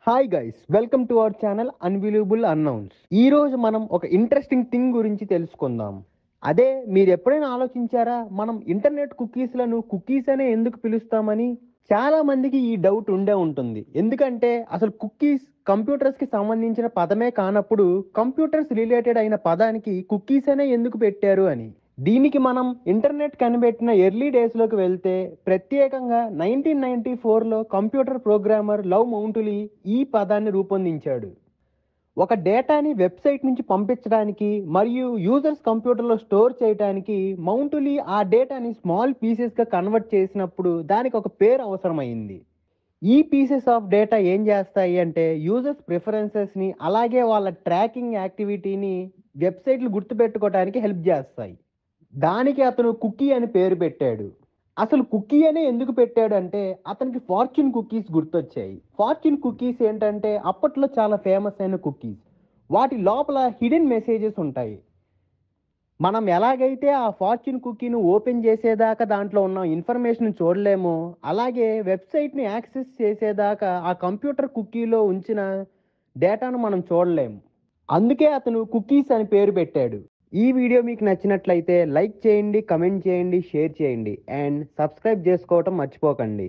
Hi guys, welcome to our channel unbelievable అన్నౌన్స్. ఈ రోజు మనం ఒక ఇంట్రెస్టింగ్ థింగ్ గురించి తెలుసుకుందాం. అదే, మీరు ఎప్పుడైనా ఆలోచించారా, మనం ఇంటర్నెట్ కుకీస్లను కుకీస్ అనే ఎందుకు పిలుస్తామని? చాలా మందికి ఈ డౌట్ ఉండే ఉంటుంది. ఎందుకంటే అసలు కుకీస్ కంప్యూటర్స్ కి సంబంధించిన పదమే కానప్పుడు కంప్యూటర్స్ రిలేటెడ్ అయిన పదానికి కుకీస్ అనే ఎందుకు పెట్టారు అని. దీనికి మనం ఇంటర్నెట్ కనిపెట్టిన ఎర్లీ డేస్లోకి వెళ్తే, ప్రత్యేకంగా 1994లో కంప్యూటర్ ప్రోగ్రామర్ లవ్ మౌంటులీ ఈ పదాన్ని రూపొందించాడు. ఒక డేటాని వెబ్సైట్ నుంచి పంపించడానికి మరియు యూజర్స్ కంప్యూటర్లో స్టోర్ చేయడానికి మౌంటులీ ఆ డేటాని స్మాల్ పీసెస్గా కన్వర్ట్ చేసినప్పుడు దానికి ఒక పేరు అవసరమైంది. ఈ పీసెస్ ఆఫ్ డేటా ఏం చేస్తాయి అంటే యూజర్స్ ప్రిఫరెన్సెస్ని అలాగే వాళ్ళ ట్రాకింగ్ యాక్టివిటీని వెబ్సైట్లు గుర్తుపెట్టుకోవడానికి హెల్ప్ చేస్తాయి. దానికి అతను కుకీ అని పేరు పెట్టాడు. అసలు కుకీ అనే ఎందుకు పెట్టాడంటే అతనికి ఫార్చ్యూన్ కుకీస్ గుర్తొచ్చాయి. ఫార్చ్యూన్ కుకీస్ ఏంటంటే అప్పట్లో చాలా ఫేమస్ అయిన కుకీస్. వాటి లోపల హిడెన్ మెసేజెస్ ఉంటాయి. మనం ఎలాగైతే ఆ ఫార్చ్యూన్ కుకీని ఓపెన్ చేసేదాకా దాంట్లో ఉన్న ఇన్ఫర్మేషన్ చూడలేమో, అలాగే వెబ్సైట్ని యాక్సెస్ చేసేదాకా ఆ కంప్యూటర్ కుకీలో ఉంచిన డేటాను మనం చూడలేము. అందుకే అతను కుకీస్ అని పేరు పెట్టాడు. ఈ వీడియో మీకు నచ్చినట్లయితే లైక్ చేయండి, కమెంట్ చేయండి, షేర్ చేయండి అండ్ సబ్స్క్రైబ్ చేసుకోవటం మర్చిపోకండి.